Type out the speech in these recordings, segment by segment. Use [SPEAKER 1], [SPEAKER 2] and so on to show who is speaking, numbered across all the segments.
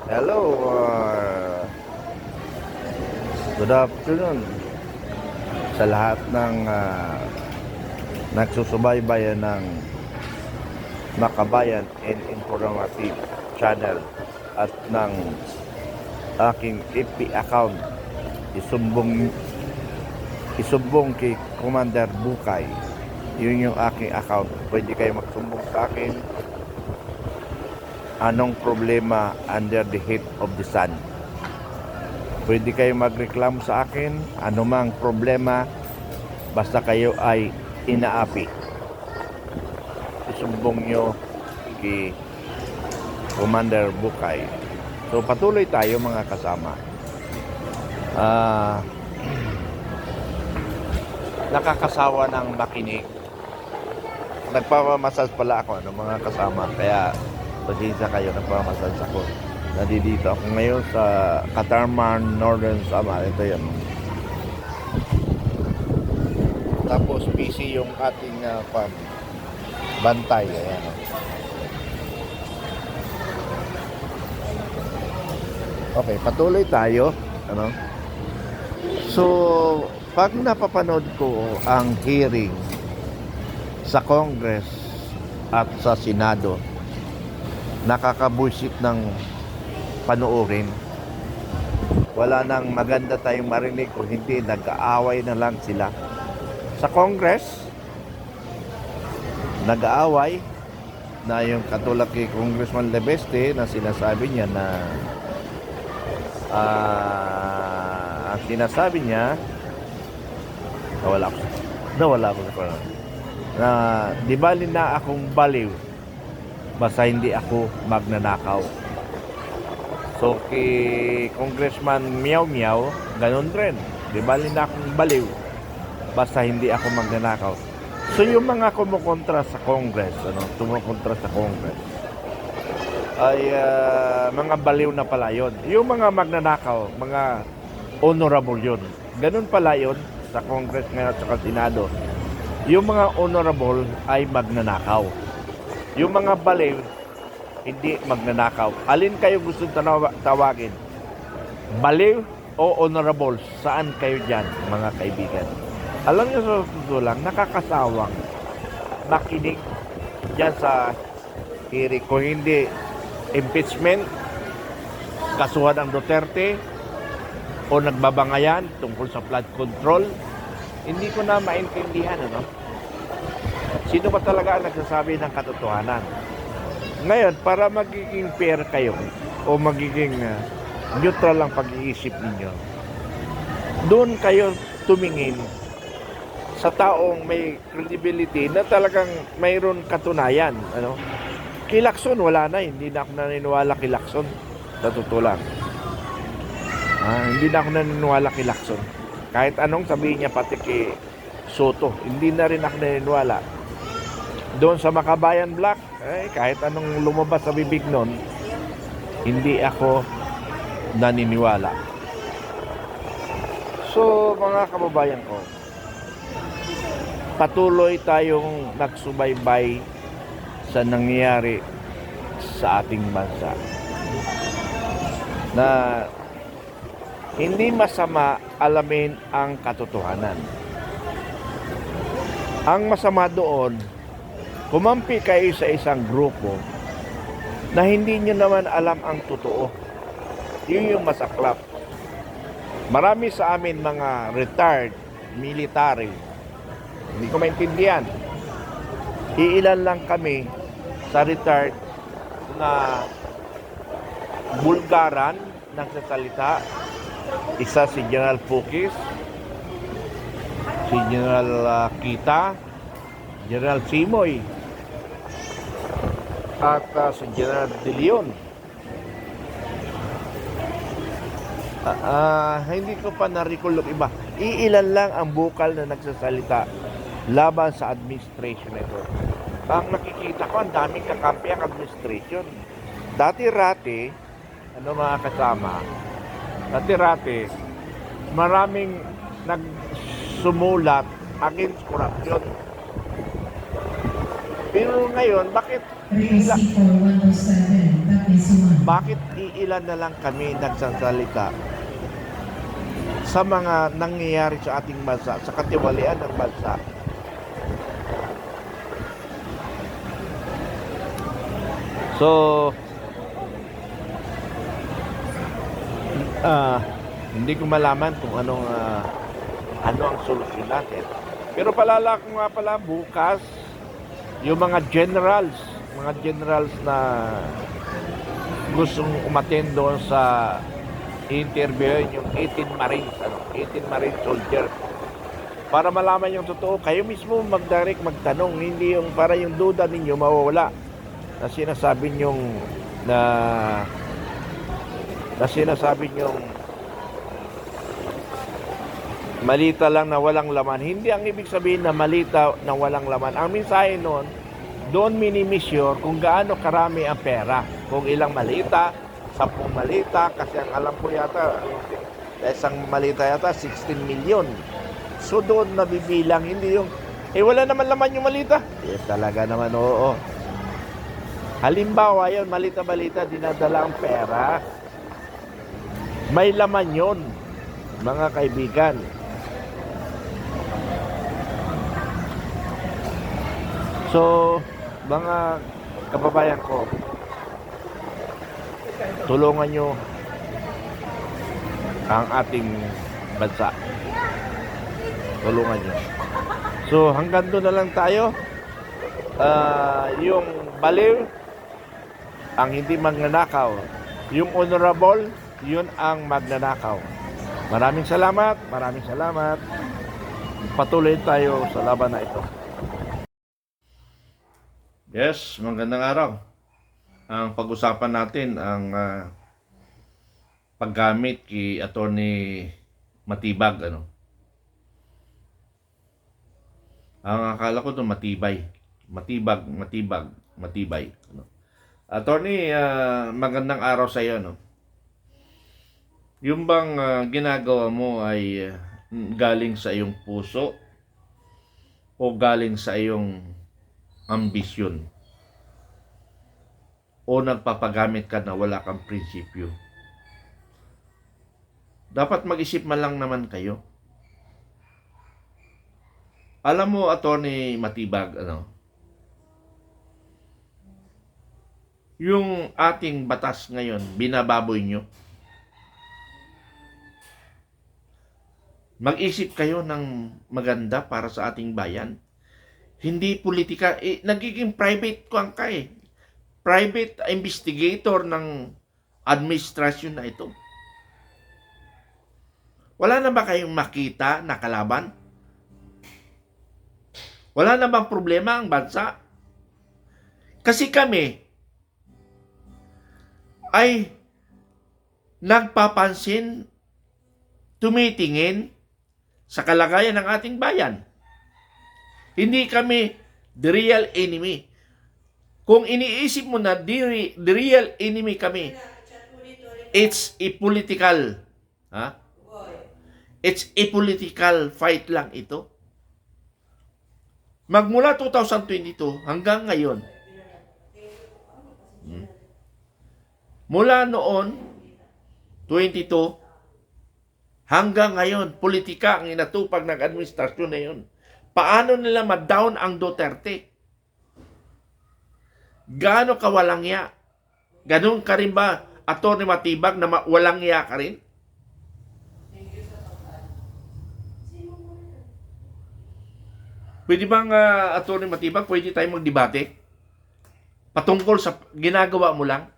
[SPEAKER 1] Hello, good afternoon sa lahat ng nagsusubaybayan ng Makabayan and Informative Channel at ng aking FB account. Isumbong kay Commander Bukay. Yun yung aking account. Pwede kayo magsumbong sa akin. Anong problema under the heat of the sun? Pwede kayo magreklamo sa akin, anumang problema, basta kayo ay inaapi. Isumbong nyo kay Commander Bukay. So patuloy tayo mga kasama. Nakakasawa ng makinig. Nagpamamasas pala ako mga kasama, kaya pasensya kayo, nagpamamasas ako. Nandito ako ngayon sa Katarman, Northern Samar. Ito yun. Tapos busy yung ating bantay. Ayan. Okay, patuloy tayo. Ano? So, pag napapanood ko ang hearing sa Congress at sa Senado, nakakabuisit ng panoorin. Wala nang maganda tayong marinig kung hindi nag-aaway na lang sila. Sa Congress, nag-aaway na yung katulad kay Congressman Lebeste na sinasabi niya na ang sinasabi niya nawala ko na di bali na akong baliw basta hindi ako magnanakaw. So kay Congressman Meow Meow, ganun rin. Di bali na akong baliw basta hindi ako magnanakaw. So yung mga kumukontra sa Congress, kumukontra sa Congress ay mga baliw na pala yun. Yung mga magnanakaw, mga honorable yun. Ganun pala yun sa Congress ngayon at sa Senado. Yung mga honorable ay magnanakaw. Yung mga baliw, hindi magnanakaw. Alin kayo gusto tawagin? Baliw o honorable? Saan kayo dyan, mga kaibigan? Alam nyo, sa susunod lang, nakakasawang makinig dyan sa hearing. Kung hindi impeachment, kasuhan ng Duterte, o nagbabangayan tungkol sa flood control, hindi ko na maintindihan, Sino ba talaga ang nagsasabi ng katotohanan? Ngayon, para magiging fair kayo o magiging neutral ang pag-iisip ninyo, doon kayo tumingin sa taong may credibility na talagang mayroon katunayan. Kay Lacson, wala na. Hindi na ako naniniwala kay Lacson. Sa totoo lang. Hindi na ako naniniwala kay Lacson. Kahit anong sabihin niya pati kay Soto, hindi na rin ako naniniwala. Doon sa Makabayan Black, kahit anong lumabas sa bibig nun, hindi ako naniniwala. So, mga kababayan ko, patuloy tayong nagsubaybay sa nangyayari sa ating bansa. Na hindi masama alamin ang katotohanan. Ang masama doon, kumampi kayo sa isang grupo na hindi nyo naman alam ang totoo. Yun yung masaklap. Marami sa amin mga retired military, hindi ko maintindihan. Iilan lang kami sa retired na Bulgaran nagsasalita. Isa si General Pukis, si General Kita, General Simoy, at si General De Leon. Hindi ko pa na-recall yung iba. Iilan lang ang bukal na nagsasalita laban sa administration ito. Ang nakikita ko, ang daming kakampi ang administration. Dati-rati, mga kasama, dati-rati, maraming nagsumulat against corruption. Pero ngayon, bakit ilan na lang kami nagsasalita sa mga nangyayari sa ating bansa, sa katiwalian ng bansa. So, hindi ko malaman kung ano ang solusyon natin. Pero palala ko nga pala bukas, yung mga generals na gustong umattend doon sa interview, yung 18 Marine soldiers, para malaman yung totoo. Kayo mismo magtanong, hindi yung para yung duda ninyo mawawala na sinasabi nyong malita lang na walang laman. Hindi ang ibig sabihin na malita na walang laman. Ang mensahe noon, doon minimeasure kung gaano karami ang pera. Kung ilang malita, 10 malita, kasi ang alam ko yata, isang malita yata, 16 million. So doon nabibilang, hindi yung, wala naman laman yung malita. Yes, talaga naman, oo. Halimbawa yun, malita-balita, dinadala ang pera. May laman yun, mga kaibigan. So, mga kababayan ko, tulungan nyo ang ating bansa. Tulungan nyo. So, hanggang doon na lang tayo. Yung baliw, ang hindi magnanakaw. Yung honorable, yun ang magnanakaw. Maraming salamat. Patuloy tayo sa laban na ito. Yes, magandang araw. Ang pag-usapan natin ang paggamit kay Attorney Matibag, Ang akala ko 'to matibay. Matibay, Attorney, magandang araw sa iyo, Yung bang ginagawa mo ay galing sa iyong puso o galing sa iyong ambisyon? O nagpapagamit ka na wala kang prinsipyo? Dapat mag-isip man lang naman kayo. Alam mo, Attorney Matibag, yung ating batas ngayon, binababoy nyo. Mag-isip kayo ng maganda para sa ating bayan. Hindi politika, nagiging private private investigator ng administrasyon na ito. Wala na ba kayong makita na kalaban? Wala na bang problema ang bansa? Kasi kami ay nagpapansin, tumitingin sa kalagayan ng ating bayan. Hindi kami the real enemy. Kung iniisip mo na the real enemy kami, it's a political, it's a political fight lang ito. Magmula 2022 hanggang ngayon, mula noon, 22, hanggang ngayon, politika ang inatupag ng administrasyon na yun. Paano nila ma-down ang Duterte? Gaano ka walang ya? Ganun ka rin ba, Attorney Matibag, na walang ya ka rin? Pwede bang, Attorney Matibag, pwede tayo magdebate? Patungkol sa ginagawa mo lang?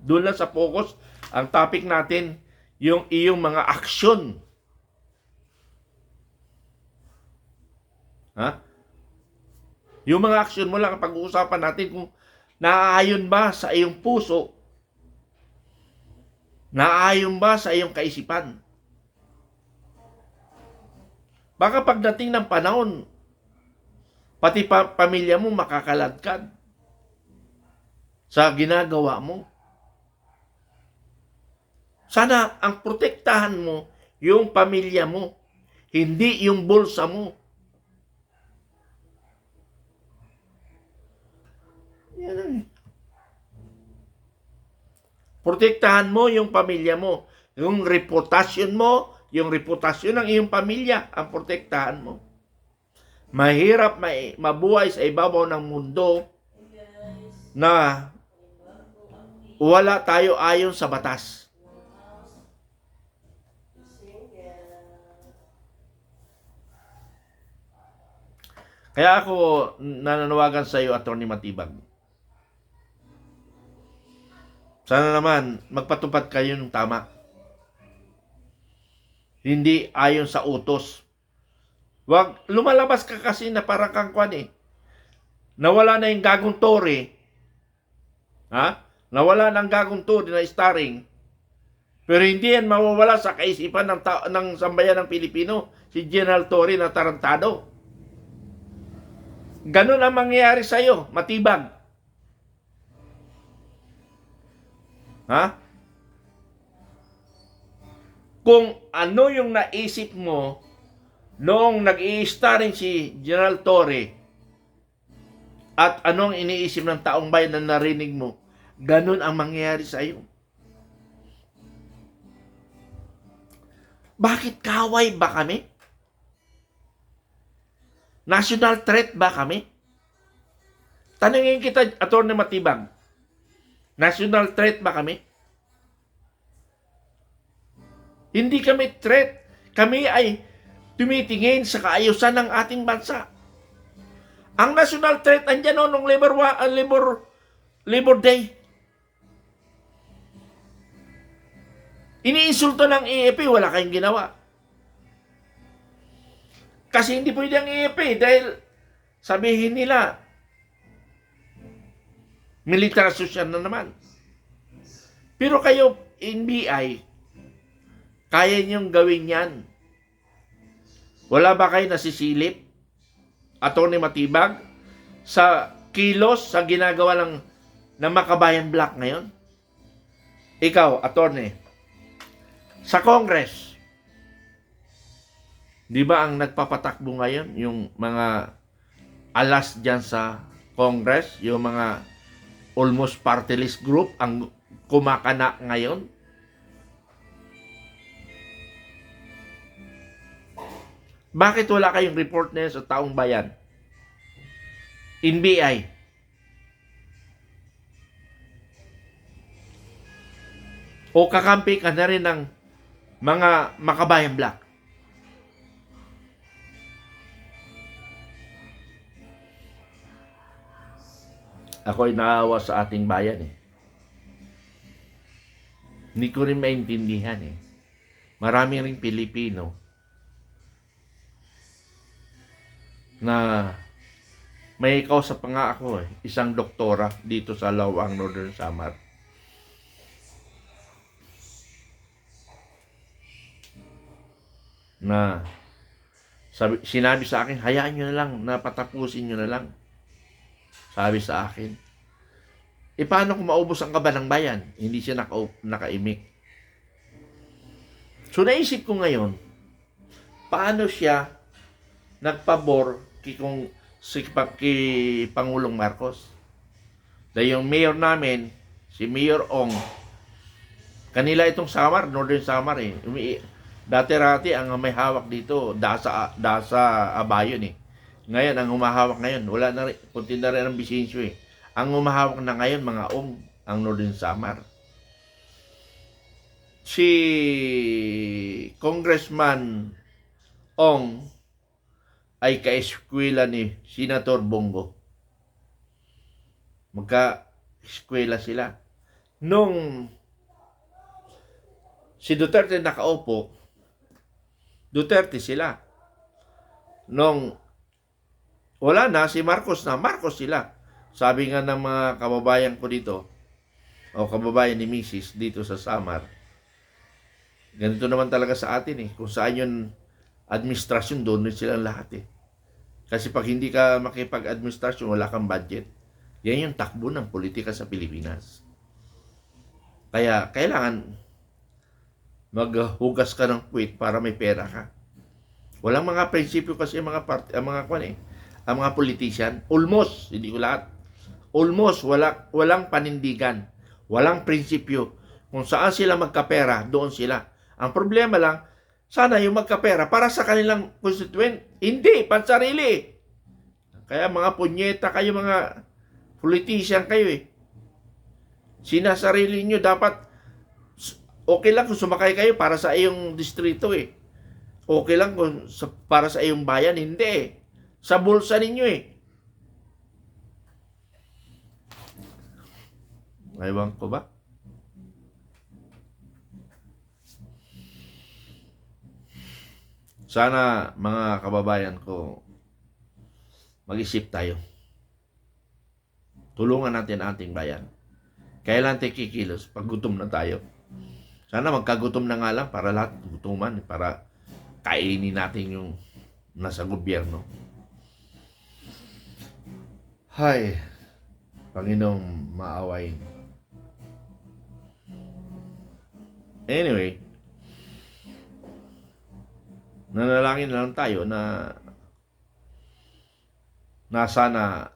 [SPEAKER 1] Doon lang sa focus. Ang topic natin, yung iyong mga aksyon. Yung mga aksyon mo lang, pag-uusapan natin kung naaayon ba sa iyong puso, naaayon ba sa iyong kaisipan. Baka pagdating ng panahon, pati pamilya mo makakaladkad sa ginagawa mo. Sana ang protektahan mo yung pamilya mo, hindi yung bulsa mo. Protektahan mo yung pamilya mo. Yung reputasyon mo, yung reputasyon ng iyong pamilya, ang protektahan mo. Mahirap mabuhay sa ibabaw ng mundo na wala tayo ayon sa batas. Kaya ako nananawagan sa iyo, Atty. Matibag. Sana naman magpatupad kayo ng tama. Hindi ayon sa utos. Wag lumalabas ka kasi na parang kang kwan eh. Nawala na yung Gagong Tory. Ha? Nawala na ang Gagong Tory na starring. Pero hindi yan mawawala sa kaisipan ng sambayan ng Pilipino. Si General Tory na tarantado. Ganun ang mangyayari sa'yo, Matibag. Ha? Kung ano yung naisip mo noong nag-i-starring si General Torre at anong iniisip ng taong bayan na narinig mo, ganun ang mangyayari sa iyo. Bakit kaway ba kami? National threat ba kami? Tanungin kita, Atty. Matibag. National threat ba kami? Hindi kami threat. Kami ay tumitingin sa kaayusan ng ating bansa. Ang national threat andyan nung Labor Day. Iniinsulto ng AFP, wala kayong ginawa. Kasi hindi pwede ang AFP dahil sabihin nila, military association na naman. Pero kayo, NBI, kaya niyong gawin yan. Wala ba kayo nasisilip, Atty. Matibag, sa kilos, sa ginagawa ng Makabayan Black ngayon? Ikaw, Atty. Sa Congress, di ba ang nagpapatakbo ngayon, yung mga alas dyan sa Congress, yung mga almost party list group, ang kumakana ngayon? Bakit wala kayong report na yun sa taong bayan? NBI. O kakampi ka na rin ng mga Makabayan Black? Ako'y naawa sa ating bayan eh. Hindi ko rin maintindihan eh. Marami ring Pilipino na may kausap pa nga ako eh, isang doktora dito sa Lawang, Northern Samar. Na sinabi sa akin, hayaan nyo na lang, napatapusin nyo na lang. Sabi sa akin, paano kung maubos ang kaba ng bayan? Hindi siya nakaimik. So naisip ko ngayon, paano siya nagpabor kay Pangulong Marcos? Dahil yung mayor namin, si Mayor Ong, kanila itong Samar, Northern Samar eh. Dati-rati ang may hawak dito, Dasa Abayon eh. Ngayon, ang humahawak ngayon, wala na rin, kunti na rin ang Bisensyo eh. Ang humahawak na ngayon, mga Ong, ang Northern Samar. Si Congressman Ong ay ka-eskwela ni Senator Bongo. Magka-eskwela sila. Nung si Duterte nakaupo, Duterte sila. Nung wala na, si Marcos na, Marcos sila. Sabi nga ng mga kababayan ko dito, o kababayan ni Mrs. dito sa Samar, ganito naman talaga sa atin eh. Kung saan yung administrasyon, doon silang lahat eh. Kasi pag hindi ka makipag-administrasyon, wala kang budget. Yan yung takbo ng politika sa Pilipinas. Kaya kailangan maghugas ka ng puwit para may pera ka. Walang mga prinsipyo kasi ang mga politician, almost, hindi ko lahat, almost walang panindigan, walang prinsipyo.
[SPEAKER 2] Kung saan sila magkapera, doon sila. Ang problema lang, sana yung magkapera para sa kanilang constituent. Hindi, pansarili. Kaya mga punyeta kayo, mga politician kayo eh. Sinasarili nyo dapat, okay lang kung sumakay kayo para sa iyong distrito eh. Okay lang kung para sa iyong bayan, hindi eh. Sa bulsa ninyo eh. Ewan ko ba? Sana mga kababayan ko, mag-isip tayo. Tulungan natin ating bayan. Kailan tayo kikilos? Pag gutom na tayo. Sana magkagutom na nga lang para lahat gutuman. Para kainin natin yung nasa gobyerno. Hay, Panginoong maawain. Anyway, nanalangin na lang tayo na sana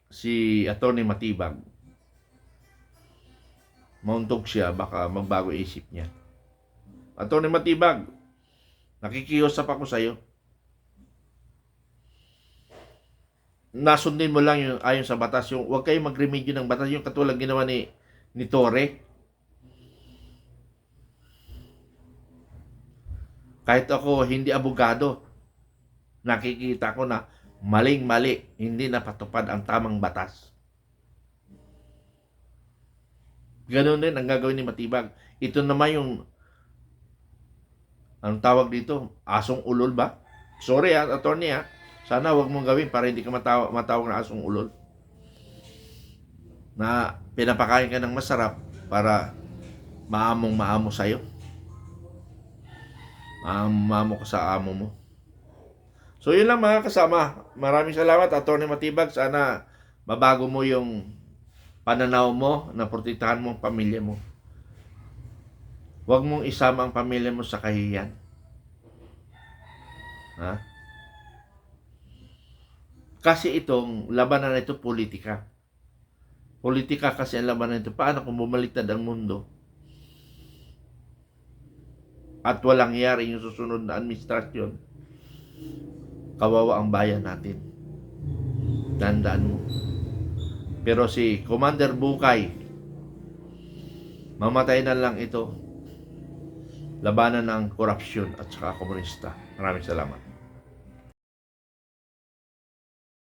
[SPEAKER 2] si Atty. Matibag mauntog siya, baka magbago isip niya. Atty. Matibag, nakikiusap ako sa'yo. Nasundin mo lang yung ayon sa batas, yung huwag kayong mag-remedyo ng batas, yung katulad ginawa ni Torre. Kahit ako hindi abogado, nakikita ko na maling-mali, hindi napatupad ang tamang batas. Ganun din ang gagawin ni Matibag. Ito naman yung ang tawag dito, asong ulol ba? Sorry attorney sana wag mong gawin para hindi ka matawag na asong ulol. Na pinapakain ka ng masarap para maamo sa'yo. Maamo ka sa amo mo. So yun lang mga kasama. Maraming salamat Atty. Matibag. Sana mabago mo yung pananaw mo na protektahan mo ang pamilya mo. Huwag mong isama ang pamilya mo sa kahihiyan. Ha? Kasi itong labanan na ito, politika. Politika kasi ang labanan ito. Paano kung bumaliktad ang mundo? At walang yari yung susunod na administrasyon? Kawawa ang bayan natin. Tandaan mo. Pero si Commander Bukay, mamatay na lang ito. Labanan ng korupsyon at saka komunista. Maraming salamat.